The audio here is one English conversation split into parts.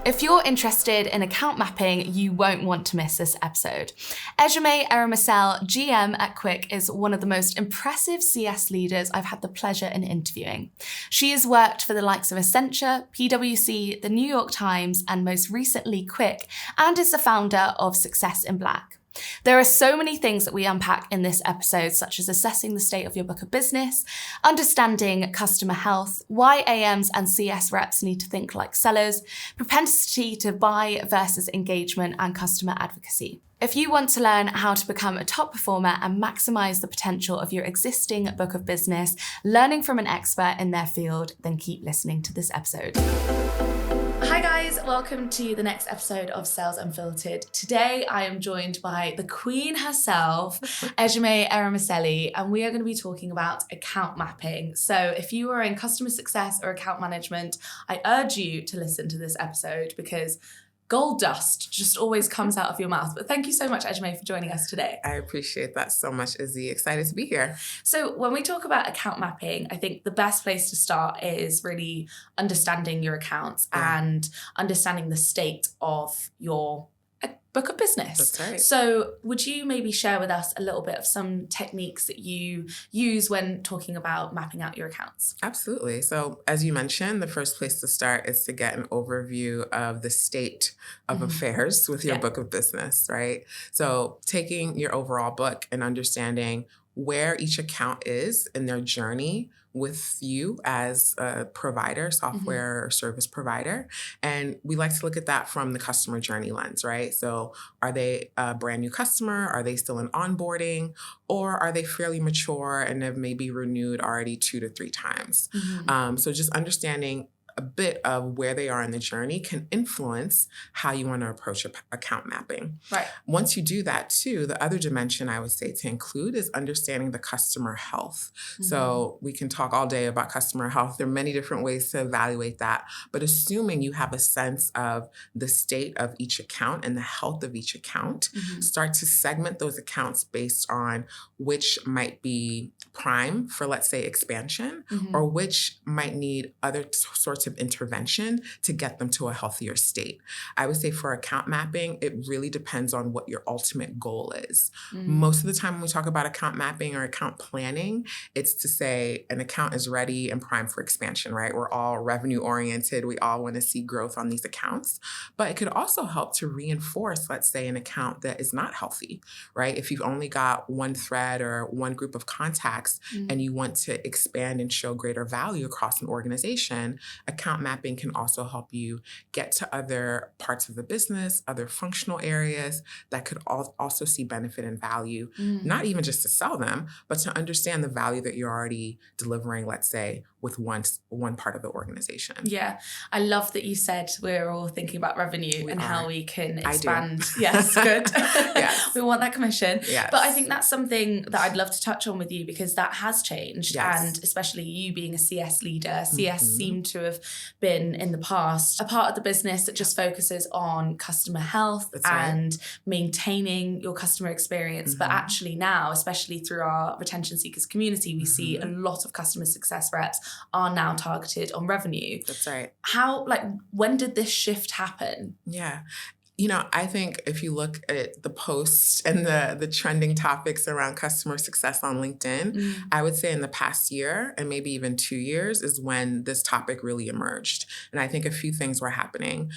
If you're interested in account mapping, you won't want to miss this episode. Ejieme Eromosele, GM at Quiq, is one of the most impressive CS leaders I've had the pleasure in interviewing. She has worked for the likes of Accenture, PwC, the New York Times, and most recently Quiq, and is the founder of Success in Black. There are so many things that we unpack in this episode, such as assessing the state of your book of business, understanding customer health, why AMs and CS reps need to think like sellers, propensity to buy versus engagement, and customer advocacy. If you want to learn how to become a top performer and maximize the potential of your existing book of business, learning from an expert in their field, then keep listening to this episode. Hi guys, welcome to the next episode of Sales Unfiltered. Today I am joined by the queen herself, Ejieme Eromosele, and we are going to be talking about account mapping. So if you are in customer success or account management, I urge you to listen to this episode because gold dust just always comes out of your mouth. But thank you so much, Ejieme, for joining us today. I appreciate that so much, Izzy. Excited to be here. So when we talk about account mapping, I think the best place to start is really understanding your accounts and understanding the state of your book of business. That's right. So would you maybe share with us a little bit of some techniques that you use when talking about mapping out your accounts? Absolutely. So as you mentioned, the first place to start is to get an overview of the state of affairs with your book of business, right? So taking your overall book and understanding where each account is in their journey with you as a provider, software or service provider. And we like to look at that from the customer journey lens, right? So are they a brand new customer? Are they still in onboarding? Or are they fairly mature and have maybe renewed already 2 to 3 times? So just understanding a bit of where they are in the journey can influence how you want to approach account mapping. Right. Once you do that too, the other dimension I would say to include is understanding the customer health. So we can talk all day about customer health. There are many different ways to evaluate that, but assuming you have a sense of the state of each account and the health of each account, start to segment those accounts based on which might be prime for, let's say, expansion, or which might need other sorts of intervention to get them to a healthier state. I would say for account mapping, it really depends on what your ultimate goal is. Most of the time when we talk about account mapping or account planning, it's to say an account is ready and primed for expansion, right? We're all revenue oriented. We all want to see growth on these accounts, but it could also help to reinforce, let's say, an account that is not healthy, right? If you've only got one thread or one group of contacts and you want to expand and show greater value across an organization, account mapping can also help you get to other parts of the business, other functional areas that could also see benefit and value, not even just to sell them, but to understand the value that you're already delivering, let's say, with one part of the organization. Yeah. I love that you said we're all thinking about revenue and how we can expand. I do. Yes, good. Yes. We want that commission. Yes. But I think that's something that I'd love to touch on with you because that has changed. Yes. And especially you being a CS leader, CS seemed to have been in the past a part of the business that just focuses on customer health and maintaining your customer experience. But actually now, especially through our retention seekers community, we see a lot of customer success reps are now targeted on revenue. That's right. When did this shift happen? Yeah. You know, I think if you look at the posts and the trending topics around customer success on LinkedIn, I would say in the past year and maybe even 2 years is when this topic really emerged. And I think a few things were happening.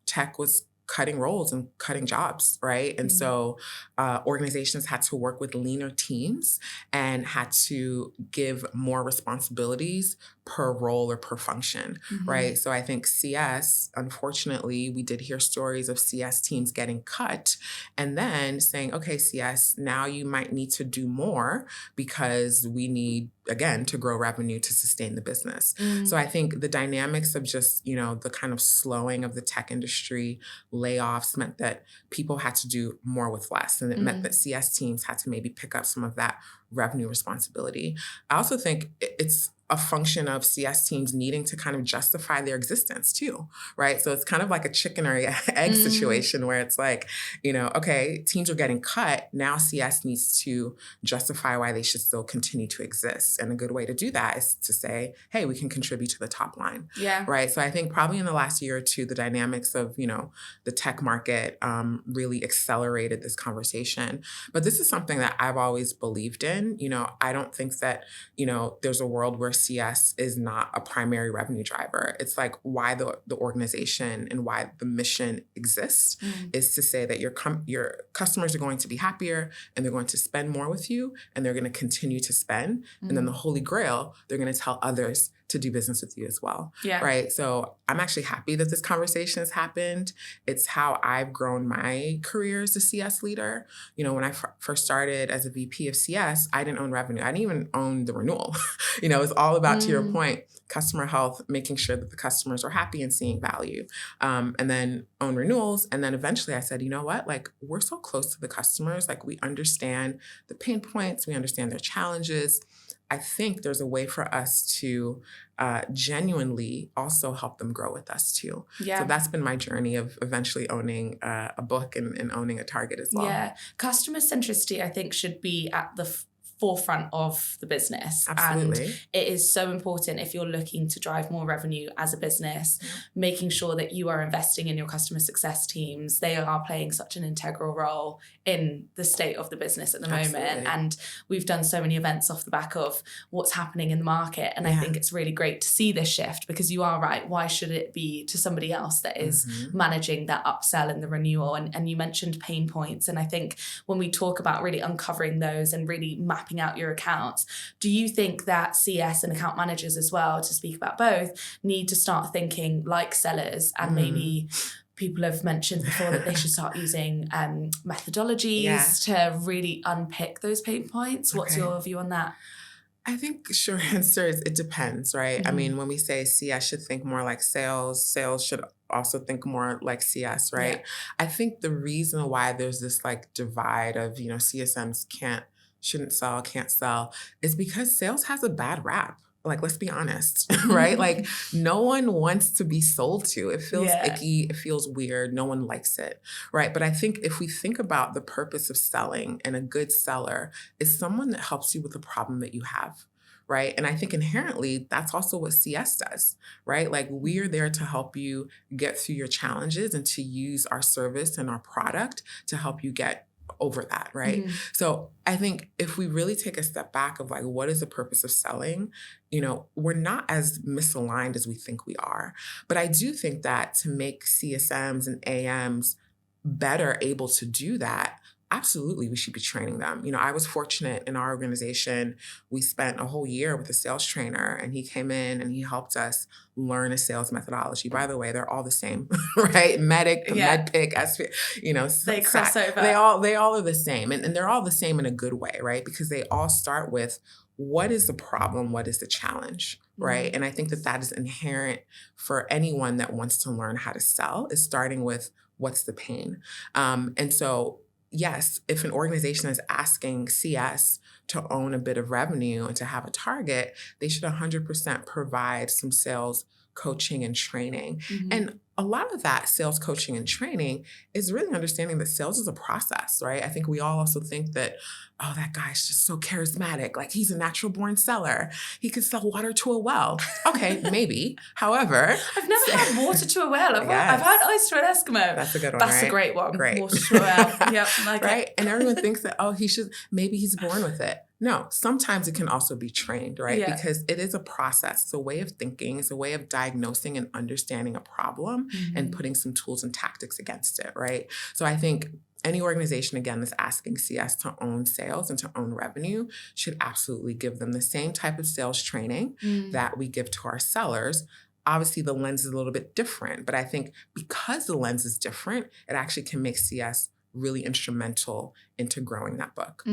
Tech was cutting roles and cutting jobs, right? And so organizations had to work with leaner teams and had to give more responsibilities per role or per function, right? So I think CS, unfortunately, we did hear stories of CS teams getting cut and then saying, okay, CS, now you might need to do more because we need, again, to grow revenue to sustain the business. So I think the dynamics of just, the kind of slowing of the tech industry, layoffs meant that people had to do more with less. And it meant that CS teams had to maybe pick up some of that revenue responsibility. I also think it's a function of CS teams needing to kind of justify their existence too, right? So it's kind of like a chicken or egg situation where it's like, okay, teams are getting cut. Now CS needs to justify why they should still continue to exist. And a good way to do that is to say, hey, we can contribute to the top line, right? So I think probably in the last year or two, the dynamics of, the tech market really accelerated this conversation. But this is something that I've always believed in. I don't think that, there's a world where CS is not a primary revenue driver. It's like why the organization and why the mission exists is to say that your customers are going to be happier and they're going to spend more with you and they're going to continue to spend. And then the holy grail, they're going to tell others to do business with you as well. Right. So I'm actually happy that this conversation has happened. It's how I've grown my career as a CS leader. When I first started as a VP of CS, I didn't own revenue. I didn't even own the renewal. It's all about, to your point, customer health, making sure that the customers are happy and seeing value, and then own renewals. And then eventually I said, you know what, like we're so close to the customers, like we understand the pain points, we understand their challenges. I think there's a way for us to genuinely also help them grow with us too. So that's been my journey of eventually owning a book and owning a target as well. Yeah. Customer centricity, I think, should be at the forefront of the business. Absolutely. And it is so important if you're looking to drive more revenue as a business, making sure that you are investing in your customer success teams. They are playing such an integral role in the state of the business at the moment. And we've done so many events off the back of what's happening in the market. And I think it's really great to see this shift because you are right. Why should it be to somebody else that is managing that upsell and the renewal? And you mentioned pain points. And I think when we talk about really uncovering those and really mapping out your accounts, do you think that CS and account managers as well, to speak about both, need to start thinking like sellers and maybe people have mentioned before that they should start using methodologies to really unpick those pain points? What's your view on that? I think short answer is it depends, right? I mean, when we say CS should think more like sales, sales should also think more like CS, right? I think the reason why there's this like divide of, CSMs shouldn't sell, can't sell, is because sales has a bad rap. Like, let's be honest, right? Like, no one wants to be sold to. It feels icky. It feels weird. No one likes it, right? But I think if we think about the purpose of selling, and a good seller is someone that helps you with the problem that you have, right? And I think inherently, that's also what CS does, right? Like, we are there to help you get through your challenges and to use our service and our product to help you get over that, right? So I think if we really take a step back of like, what is the purpose of selling? We're not as misaligned as we think we are. But I do think that to make CSMs and AMs better able to do that, absolutely, we should be training them. I was fortunate in our organization. We spent a whole year with a sales trainer, and he came in and he helped us learn a sales methodology. By the way, they're all the same, right? Medic, MedPick, they cross over. They all are the same, and they're all the same in a good way, right? Because they all start with what is the problem, what is the challenge, right? And I think that is inherent for anyone that wants to learn how to sell, is starting with what's the pain, and so. Yes, if an organization is asking CS to own a bit of revenue and to have a target, they should 100% provide some sales coaching and training. And a lot of that sales coaching and training is really understanding that sales is a process, right? I think we all also think that, oh, that guy's just so charismatic. Like, he's a natural born seller. He could sell water to a well. Okay, maybe. However, I've never had water to a well. I've had ice to an Eskimo. That's a good one, That's right? a great one. Great. Water to a well. Yep. Right? And everyone thinks that, maybe he's born with it. No, sometimes it can also be trained, right? Because it is a process. It's a way of thinking. It's a way of diagnosing and understanding a problem and putting some tools and tactics against it, right? So I think any organization, again, that's asking CS to own sales and to own revenue should absolutely give them the same type of sales training that we give to our sellers. Obviously, the lens is a little bit different, but I think because the lens is different, it actually can make CS really instrumental into growing that book.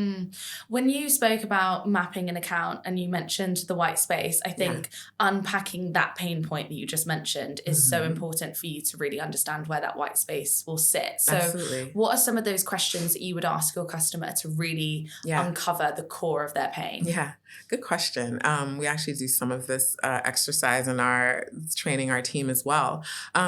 When you spoke about mapping an account and you mentioned the white space, I think unpacking that pain point that you just mentioned is so important for you to really understand where that white space will sit. So Absolutely. what are some of those questions that you would ask your customer to really uncover the core of their pain? Yeah, good question. We actually do some of this exercise in our training our team as well.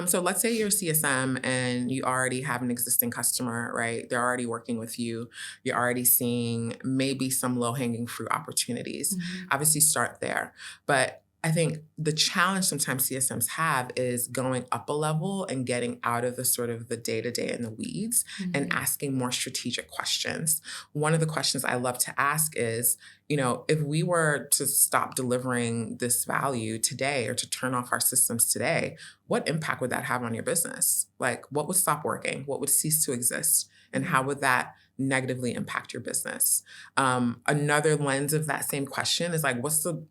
So let's say you're a CSM and you already have an existing customer, right? They're already working with you. You're already seeing maybe some low-hanging fruit opportunities. Obviously start there. But I think the challenge sometimes CSMs have is going up a level and getting out of the sort of the day-to-day and the weeds and asking more strategic questions. One of the questions I love to ask is, if we were to stop delivering this value today or to turn off our systems today, what impact would that have on your business? Like, what would stop working? What would cease to exist? And how would that negatively impact your business? Another lens of that same question is like, what's the,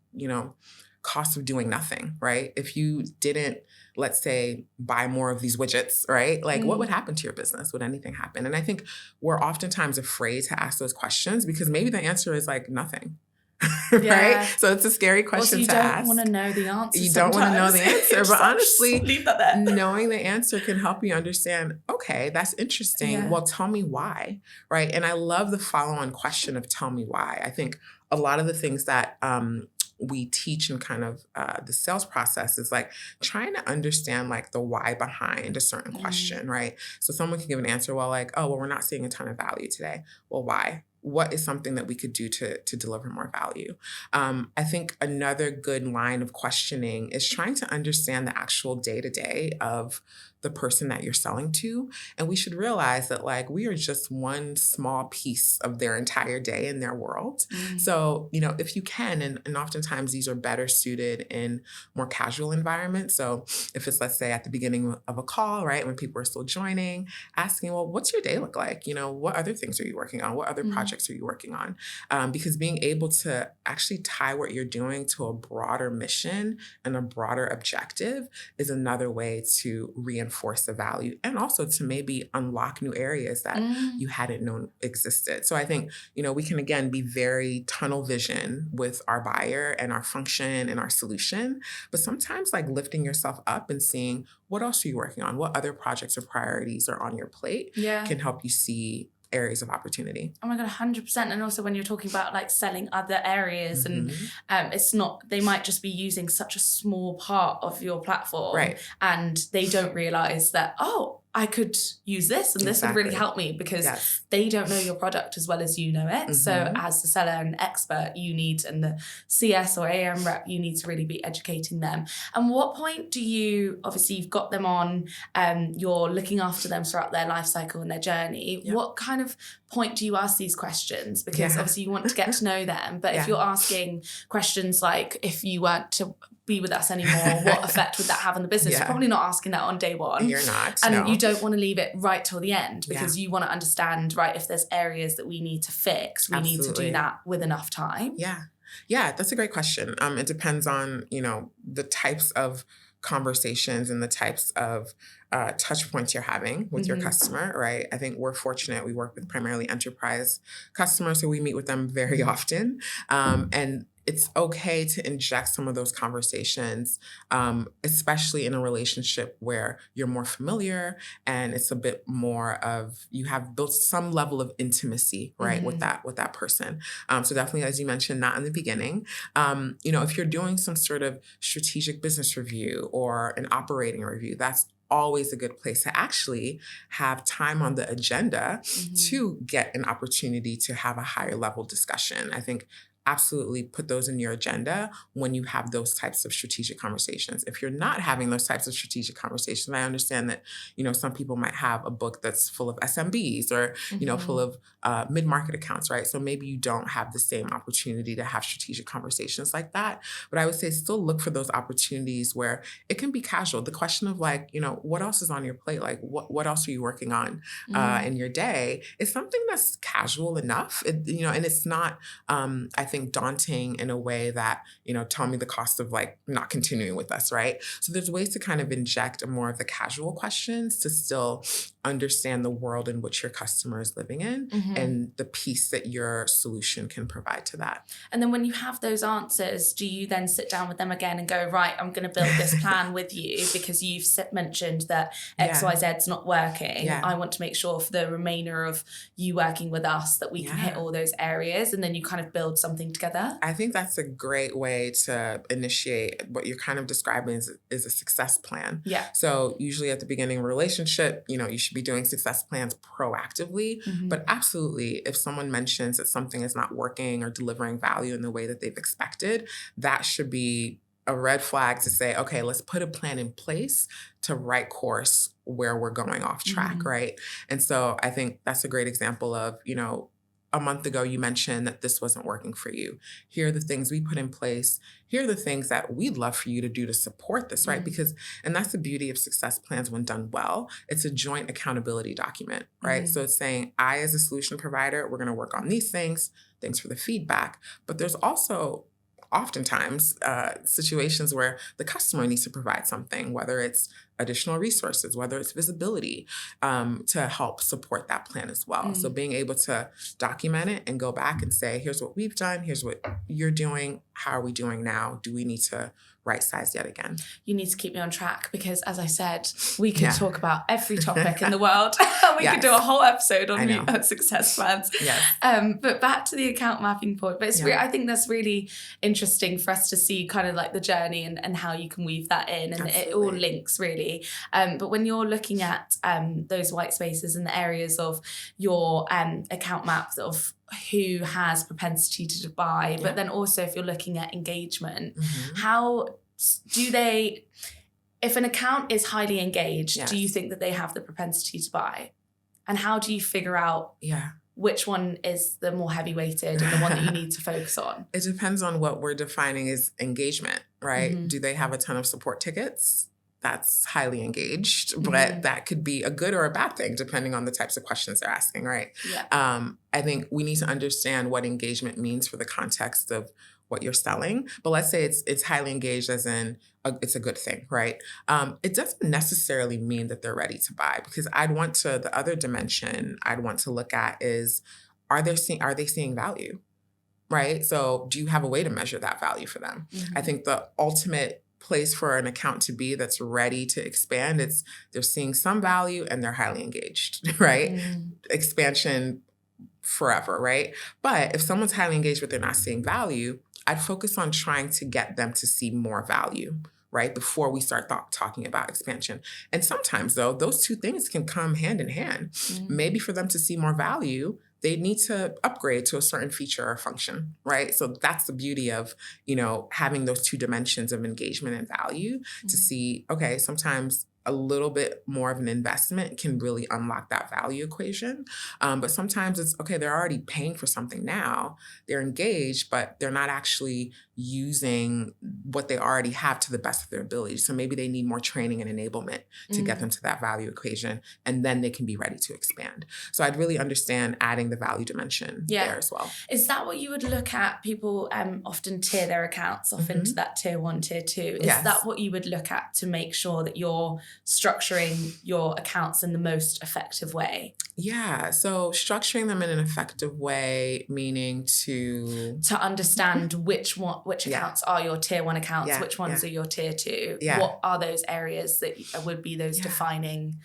cost of doing nothing, right? If you didn't, let's say, buy more of these widgets, right? Like what would happen to your business? Would anything happen? And I think we're oftentimes afraid to ask those questions because maybe the answer is like nothing. Right? So it's a scary question to ask. You don't want to know the answer. You don't want to know the answer, but honestly, leave that there. Knowing the answer can help you understand, okay, that's interesting. Yeah. Well, tell me why, right? And I love the follow-on question of tell me why. I think a lot of the things that we teach in kind of the sales process is like trying to understand like the why behind a certain question, right? So someone can give an answer, we're not seeing a ton of value today. Well, why? What is something that we could do to deliver more value? I think another good line of questioning is trying to understand the actual day-to-day of the person that you're selling to. And we should realize that like we are just one small piece of their entire day in their world. So, if you can, and oftentimes these are better suited in more casual environments. So if it's, let's say, at the beginning of a call, right, when people are still joining, asking, well, what's your day look like? What other things are you working on? What other projects are you working on? Because being able to actually tie what you're doing to a broader mission and a broader objective is another way to reinforce the value and also to maybe unlock new areas that you hadn't known existed. So I think, we can again be very tunnel vision with our buyer and our function and our solution, but sometimes like lifting yourself up and seeing what else are you working on? What other projects or priorities are on your plate can help you see areas of opportunity. Oh my God, 100%. And also when you're talking about like selling other areas and it's not, they might just be using such a small part of your platform, right? And they don't realize that, I could use this and this would really help me because they don't know your product as well as you know it. So as the seller and expert, you need, and the CS or AM rep, you need to really be educating them. And what point do you, obviously you've got them on, you're looking after them throughout their life cycle and their journey. What kind of point do you ask these questions? Because obviously you want to get to know them, but if you're asking questions like, if you weren't to be with us anymore, what effect would that have on the business? You're probably not asking that on day one. You're not. And you don't want to leave it right till the end because you want to understand, right, if there's areas that we need to fix, we need to do that with enough time. Yeah, that's a great question. It depends on, the types of conversations and the types of touch points you're having with your customer, right? I think we're fortunate. We work with primarily enterprise customers, so we meet with them very often. And it's okay to inject some of those conversations, especially in a relationship where you're more familiar and it's a bit more of, you have built some level of intimacy, right, with that person. So definitely, as you mentioned, not in the beginning. If you're doing some sort of strategic business review or an operating review, that's always a good place to actually have time on the agenda to get an opportunity to have a higher level discussion. I think absolutely put those in your agenda when you have those types of strategic conversations. If you're not having those types of strategic conversations, I understand that, some people might have a book that's full of SMBs or, full of mid-market accounts, right? So maybe you don't have the same opportunity to have strategic conversations like that. But I would say still look for those opportunities where it can be casual. The question of like, what else is on your plate? Like what else are you working on in your day is something that's casual enough, and it's not, I think, daunting in a way that, tell me the cost of like not continuing with us, right? So there's ways to kind of inject more of the casual questions to still understand the world in which your customer is living in and the piece that your solution can provide to that. And then when you have those answers, do you then sit down with them again and go, right, I'm going to build this plan with you because you've mentioned that XYZ's not working. Yeah. I want to make sure for the remainder of you working with us that we can hit all those areas, and then you kind of build something together. I think that's a great way to initiate what you're kind of describing is a success plan. Yeah. So usually at the beginning of a relationship, you should be doing success plans proactively. But absolutely, if someone mentions that something is not working or delivering value in the way that they've expected, that should be a red flag to say, okay, let's put a plan in place to right course where we're going off track, right? And so I think that's a great example of, a month ago, you mentioned that this wasn't working for you. Here are the things we put in place. Here are the things that we'd love for you to do to support this, right? Because, and that's the beauty of success plans when done well. It's a joint accountability document, right? So it's saying, I, as a solution provider, we're going to work on these things. Thanks for the feedback. But there's also oftentimes situations where the customer needs to provide something, whether it's additional resources, whether it's visibility, to help support that plan as well. So being able to document it and go back and say, here's what we've done, here's what you're doing, how are we doing now? Do we need to right size yet again? You need to keep me on track because, as I said, we could talk about every topic in the world. We could do a whole episode on success plans. But back to the account mapping point. But it's I think that's really interesting for us to see kind of like the journey and how you can weave that in, and it all links really. But when you're looking at those white spaces and the areas of your account maps of who has propensity to buy, but then also if you're looking at engagement, how do they, if an account is highly engaged, do you think that they have the propensity to buy? And how do you figure out which one is the more heavy weighted and the one that you need to focus on? It depends on what we're defining as engagement, right? Do they have a ton of support tickets? That's highly engaged, but that could be a good or a bad thing depending on the types of questions they're asking, right? I think we need to understand what engagement means for the context of what you're selling. But let's say it's highly engaged as in it's a good thing, right? It doesn't necessarily mean that they're ready to buy, because the other dimension I'd want to look at is, are they seeing value, right? So do you have a way to measure that value for them? I think the ultimate place for an account to be that's ready to expand, they're seeing some value and they're highly engaged, right? Expansion forever, right? But if someone's highly engaged but they're not seeing value, I'd focus on trying to get them to see more value, right? Before we start talking about expansion. And sometimes though, those two things can come hand in hand. Maybe for them to see more value, they need to upgrade to a certain feature or function, right? So that's the beauty of, having those two dimensions of engagement and value to see, okay, sometimes a little bit more of an investment can really unlock that value equation. But sometimes it's, okay, they're already paying for something now. They're engaged, but they're not actually using what they already have to the best of their ability. So maybe they need more training and enablement to get them to that value equation, and then they can be ready to expand. So I'd really understand adding the value dimension there as well. Is that what you would look at? People often tier their accounts off into that tier 1, tier 2. Is that what you would look at to make sure that you're structuring your accounts in the most effective way? Yeah, so structuring them in an effective way, meaning to understand which accounts are your tier 1 accounts, which ones are your tier 2. What are those areas that would be those defining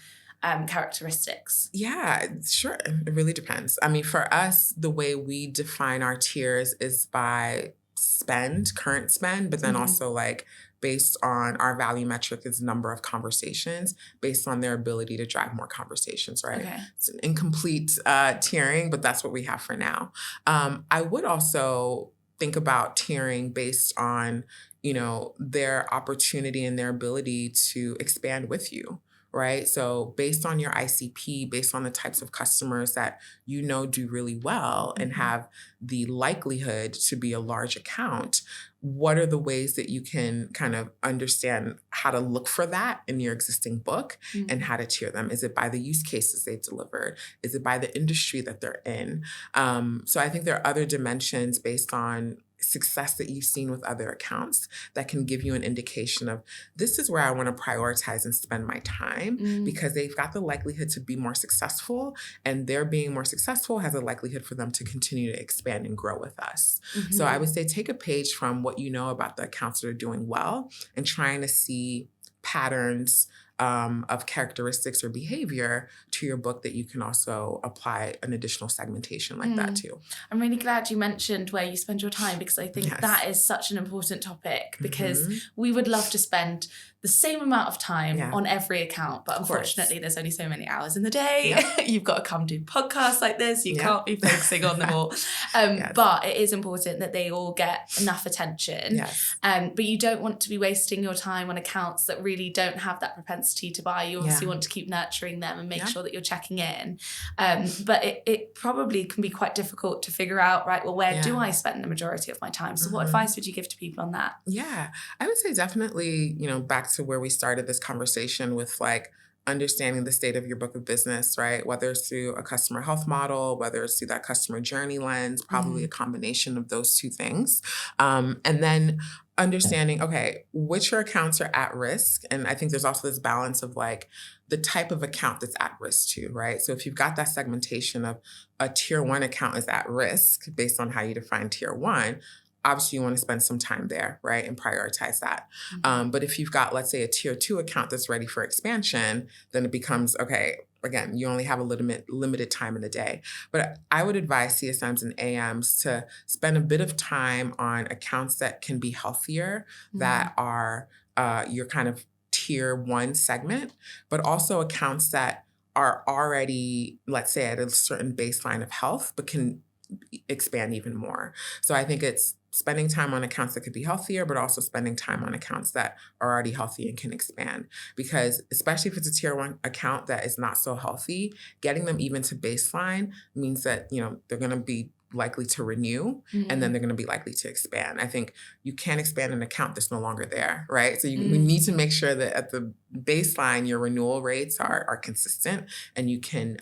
characteristics? Yeah, sure. It really depends. I mean, for us, the way we define our tiers is by current spend, but then also like based on our value metric is number of conversations based on their ability to drive more conversations, right? Okay. It's an incomplete tiering, but that's what we have for now. I would also think about tiering based on, their opportunity and their ability to expand with you. Right? So based on your ICP, based on the types of customers that do really well and have the likelihood to be a large account, what are the ways that you can kind of understand how to look for that in your existing book and how to tier them? Is it by the use cases they've delivered? Is it by the industry that they're in? So I think there are other dimensions based on success that you've seen with other accounts that can give you an indication of this is where I want to prioritize and spend my time because they've got the likelihood to be more successful, and their being more successful has a likelihood for them to continue to expand and grow with us. So I would say take a page from what you know about the accounts that are doing well and trying to see patterns of characteristics or behavior to your book that you can also apply an additional segmentation like that too. I'm really glad you mentioned where you spend your time, because I think that is such an important topic, because we would love to spend the same amount of time on every account, but unfortunately there's only so many hours in the day. You've got to come do podcasts like this. You can't be focusing on them all. But it is important that they all get enough attention. But you don't want to be wasting your time on accounts that really don't have that propensity to buy. You obviously want to keep nurturing them and make sure that you're checking in. But it probably can be quite difficult to figure out, right, well, where do I spend the majority of my time? So what advice would you give to people on that? Yeah, I would say definitely, back to where we started this conversation with like understanding the state of your book of business, right? Whether it's through a customer health model, whether it's through that customer journey lens, probably a combination of those two things. And then understanding, okay, which accounts are at risk? And I think there's also this balance of like the type of account that's at risk too, right? So if you've got that segmentation of a tier 1 account is at risk based on how you define tier 1, obviously you want to spend some time there, right? And prioritize that. But if you've got, let's say, a tier 2 account that's ready for expansion, then it becomes, okay, again, you only have a limited time in the day. But I would advise CSMs and AMs to spend a bit of time on accounts that can be healthier, that are your kind of tier 1 segment, but also accounts that are already, let's say, at a certain baseline of health, but can expand even more. So I think it's spending time on accounts that could be healthier, but also spending time on accounts that are already healthy and can expand. Because especially if it's a tier 1 account that is not so healthy, getting them even to baseline means that, they're going to be likely to renew, and then they're going to be likely to expand. I think you can't expand an account that's no longer there, right? So we need to make sure that at the baseline, your renewal rates are consistent, and you can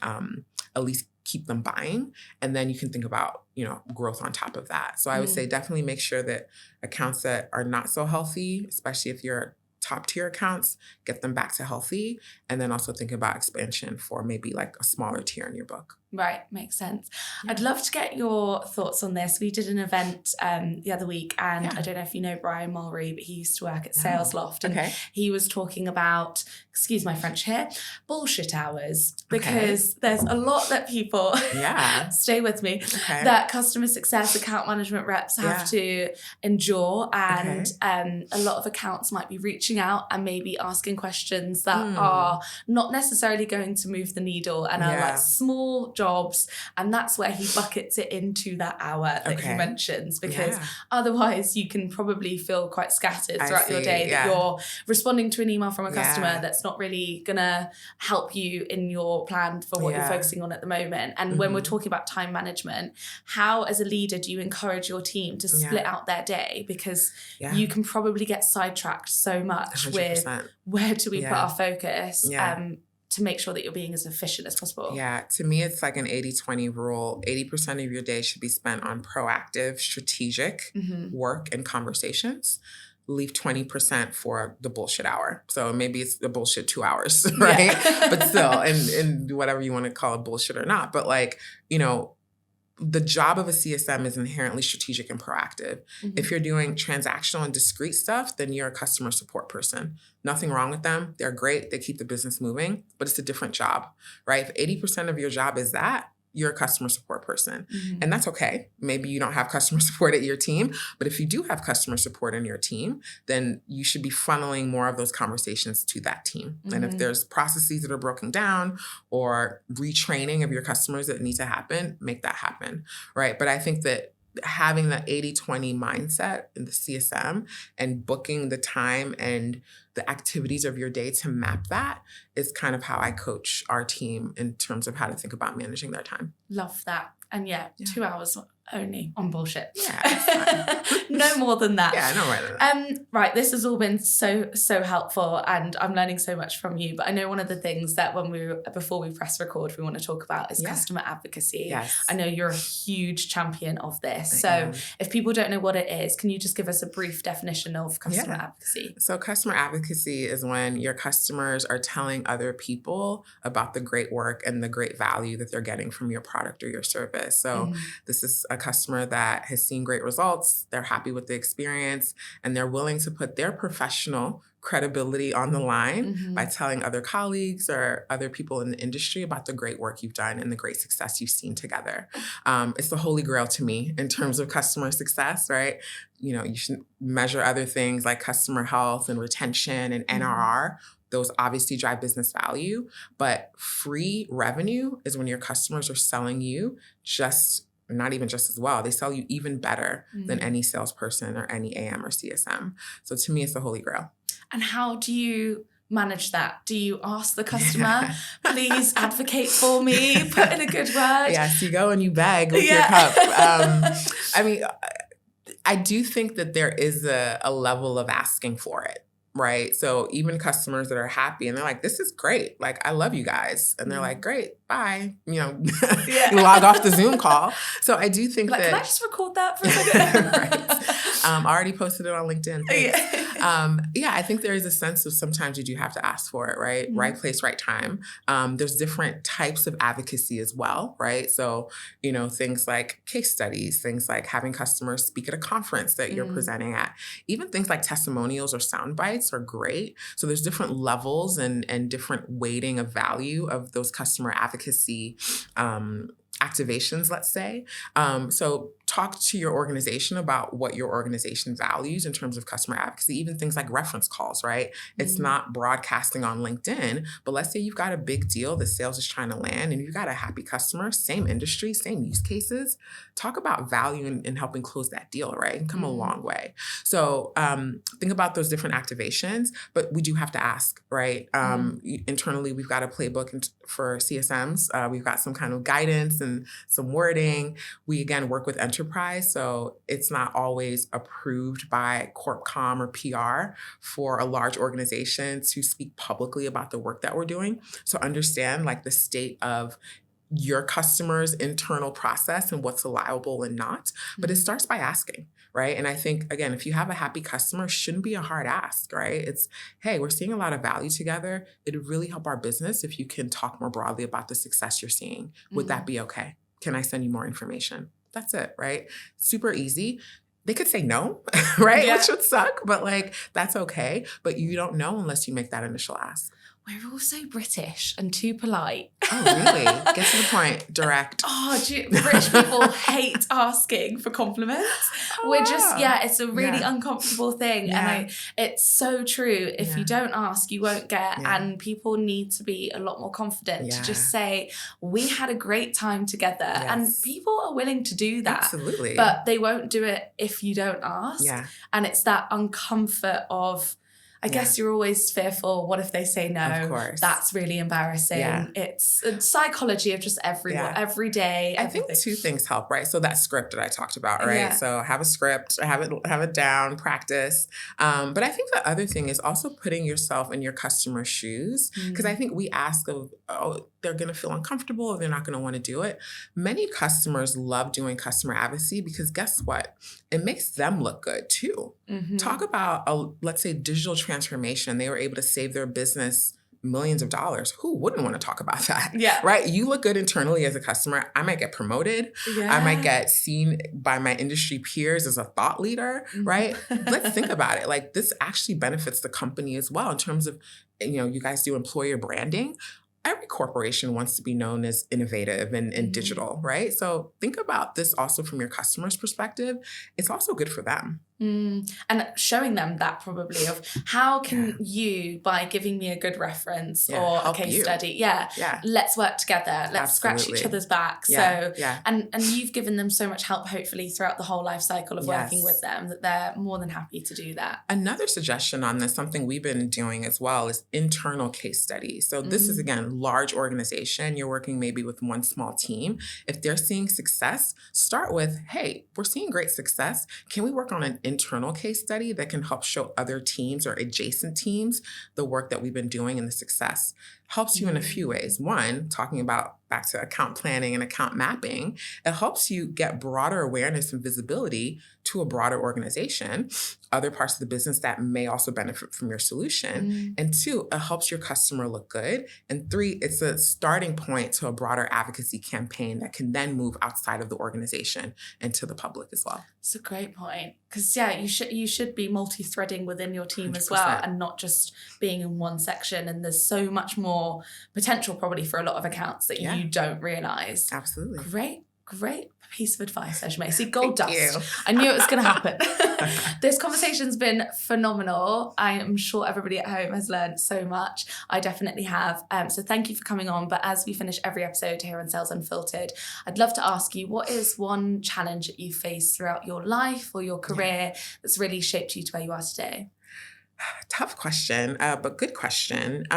at least keep them buying. And then you can think about, growth on top of that. So I would say definitely make sure that accounts that are not so healthy, especially if you're top tier accounts, get them back to healthy. And then also think about expansion for maybe like a smaller tier in your book. Right, makes sense. I'd love to get your thoughts on this. We did an event the other week, and I don't know if you know Brian Mulry, but he used to work at Sales Loft, and he was talking about, excuse my French here, bullshit hours, because there's a lot that people, stay with me, that customer success account management reps have to endure, and a lot of accounts might be reaching out and maybe asking questions that are not necessarily going to move the needle and are like small jobs, and that's where he buckets it into that hour that he mentions, because otherwise you can probably feel quite scattered throughout your day, that you're responding to an email from a customer that's not really gonna help you in your plan for what you're focusing on at the moment. And when we're talking about time management, how as a leader do you encourage your team to split out their day? Because you can probably get sidetracked so much 100%. With where do we put our focus to make sure that you're being as efficient as possible. Yeah, to me, it's like an 80-20 rule. 80% of your day should be spent on proactive, strategic work and conversations. Leave 20% for the bullshit hour. So maybe it's the bullshit 2 hours, right? But still, and whatever you want to call it, bullshit or not. But like, the job of a CSM is inherently strategic and proactive. If you're doing transactional and discrete stuff, then you're a customer support person. Nothing wrong with them. They're great. They keep the business moving, but it's a different job, right? If 80% of your job is that, you're a customer support person. And that's okay. Maybe you don't have customer support at your team, but if you do have customer support in your team, then you should be funneling more of those conversations to that team. And if there's processes that are broken down or retraining of your customers that need to happen, make that happen, right? But I think that having that 80-20 mindset in the CSM and booking the time and the activities of your day to map that is kind of how I coach our team in terms of how to think about managing their time. Love that. And 2 hours only on bullshit. Yeah, no more than that. Yeah, no more than that. Right, this has all been so helpful, and I'm learning so much from you. But I know one of the things that before we press record, we want to talk about is customer advocacy. Yes. I know you're a huge champion of this. So if people don't know what it is, can you just give us a brief definition of customer advocacy? So customer advocacy is when your customers are telling other people about the great work and the great value that they're getting from your product or your service. So this is a customer that has seen great results, they're happy with the experience, and they're willing to put their professional credibility on the line by telling other colleagues or other people in the industry about the great work you've done and the great success you've seen together. It's the holy grail to me in terms of customer success, right? You should measure other things like customer health and retention and NRR. Those obviously drive business value, but free revenue is when your customers are selling you not even just as well. They sell you even better than any salesperson or any AM or CSM. So to me, it's the holy grail. And how do you manage that? Do you ask the customer, please advocate for me, put in a good word? Yes, you go and you beg with your cup. I do think that there is a level of asking for it. Right. So even customers that are happy and they're like, this is great. Like, I love you guys. And they're like, great, bye. You log off the Zoom call. So I do think that. Can I just record that for a second? Right. Already posted it on LinkedIn. I think there is a sense of sometimes you do have to ask for it, right? Right place, right time. There's different types of advocacy as well, right? So, things like case studies, things like having customers speak at a conference that you're presenting at, even things like testimonials or sound bites are great. So there's different levels and different weighting of value of those customer advocacy activations, let's say. So talk to your organization about what your organization values in terms of customer advocacy, even things like reference calls, right? It's not broadcasting on LinkedIn, but let's say you've got a big deal that sales is trying to land and you've got a happy customer, same industry, same use cases. Talk about value in helping close that deal, right? And come a long way. So think about those different activations, but we do have to ask, right? Internally, we've got a playbook for CSMs. We've got some kind of guidance and some wording. We, again, work with enterprise, so it's not always approved by CorpCom or PR for a large organization to speak publicly about the work that we're doing. So understand the state of your customer's internal process and what's allowable and not. But it starts by asking, right? And I think, again, if you have a happy customer, it shouldn't be a hard ask, right? It's, hey, we're seeing a lot of value together. It'd really help our business if you can talk more broadly about the success you're seeing. Would that be okay? Can I send you more information? That's it, right? Super easy. They could say no, right? Which would suck, but that's okay. But you don't know unless you make that initial ask. We're all so British and too polite. Oh, really? Get to the point. Direct. British people hate asking for compliments. We're just, it's a really uncomfortable thing. And it's so true. If you don't ask, you won't get. And people need to be a lot more confident to just say, we had a great time together. Yes. And people are willing to do that. Absolutely. But they won't do it if you don't ask. Yeah. And it's that uncomfort of, I guess you're always fearful. What if they say no? Of course. That's really embarrassing. Yeah. It's a psychology of just every day. I think two things help, right? So that script that I talked about, right? Yeah. So have a script, have it down, practice. But I think the other thing is also putting yourself in your customer's shoes. Because I think we ask they're going to feel uncomfortable or they're not going to want to do it. Many customers love doing customer advocacy because guess what? It makes them look good too. Talk about, let's say, digital transformation. They were able to save their business millions of dollars. Who wouldn't want to talk about that? Yeah. Right? You look good internally as a customer. I might get promoted. Yeah. I might get seen by my industry peers as a thought leader, right? Let's think about it. This actually benefits the company as well in terms of, you guys do employer branding. Every corporation wants to be known as innovative and digital, right? So think about this also from your customer's perspective. It's also good for them. And showing them that probably of how can you, by giving me a good reference or a case study, let's work together, let's scratch each other's backs. And you've given them so much help, hopefully, throughout the whole life cycle of working with them, that they're more than happy to do that. Another suggestion on this, something we've been doing as well, is internal case studies. So this is, again, large organization. You're working maybe with one small team. If they're seeing success, start with, hey, we're seeing great success. Can we work on an internal case study that can help show other teams or adjacent teams the work that we've been doing and the success? Helps you in a few ways. One, talking about back to account planning and account mapping, it helps you get broader awareness and visibility to a broader organization, other parts of the business that may also benefit from your solution. And two, it helps your customer look good. And three, it's a starting point to a broader advocacy campaign that can then move outside of the organization and to the public as well. It's a great point. Because you should be multi-threading within your team 100%. As well, and not just being in one section. And there's so much more potential probably for a lot of accounts that you don't realize. Absolutely. Great piece of advice, Ejieme. See, gold dust. I knew it was going to happen. This conversation's been phenomenal. I am sure everybody at home has learned so much. I definitely have. So thank you for coming on. But as we finish every episode here on Sales Unfiltered, I'd love to ask you, what is one challenge that you faced throughout your life or your career that's really shaped you to where you are today? Tough question, but good question.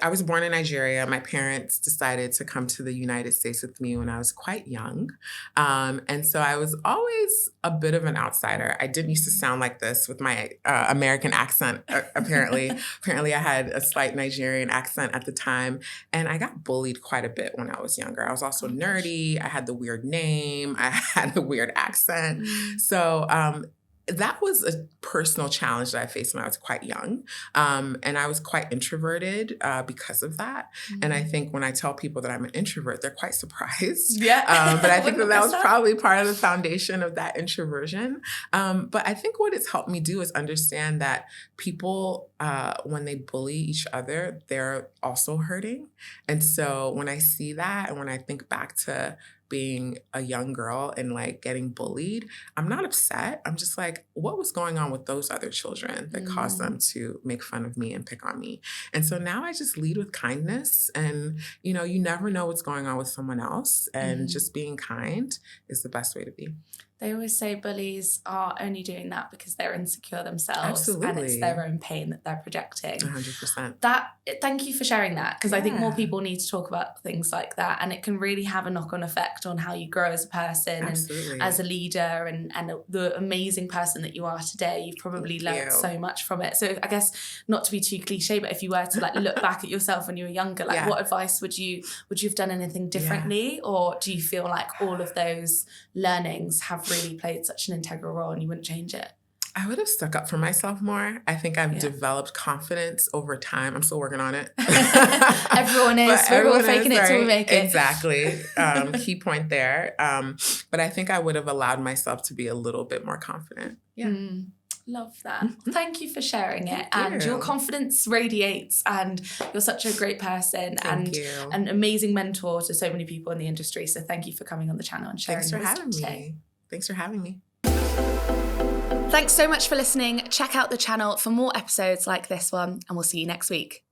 I was born in Nigeria. My parents decided to come to the United States with me when I was quite young. And so I was always a bit of an outsider. I didn't used to sound like this with my American accent, apparently. Apparently, I had a slight Nigerian accent at the time. And I got bullied quite a bit when I was younger. I was also nerdy. I had the weird name. I had the weird accent. So that was a personal challenge that I faced when I was quite young. And I was quite introverted because of that. And I think when I tell people that I'm an introvert, they're quite surprised. But I think that was probably part of the foundation of that introversion. But I think what it's helped me do is understand that people, when they bully each other, they're also hurting. And so when I see that and when I think back to being a young girl and like getting bullied, I'm not upset. I'm just like, what was going on with those other children that caused them to make fun of me and pick on me? And so now I just lead with kindness, and you never know what's going on with someone else, and just being kind is the best way to be. They always say bullies are only doing that because they're insecure themselves. Absolutely. And it's their own pain that they're projecting. 100%. Thank you for sharing that, because I think more people need to talk about things like that, and it can really have a knock-on effect on how you grow as a person and as a leader and the amazing person that you are today. You've probably learned so much from it. So I guess, not to be too cliche, but if you were to like look back at yourself when you were younger, like what advice would you have done anything differently? Or do you feel like all of those learnings have really played such an integral role and you wouldn't change it? I would have stuck up for myself more. I think I've developed confidence over time. I'm still working on it. Everyone is. We're all faking it till we make it. Exactly. Key point there. But I think I would have allowed myself to be a little bit more confident. Love that. Thank you for sharing it. And your confidence radiates, and you're such a great person and an amazing mentor to so many people in the industry. So thank you for coming on the channel and sharing. Thanks for having me. Thanks so much for listening. Check out the channel for more episodes like this one, and we'll see you next week.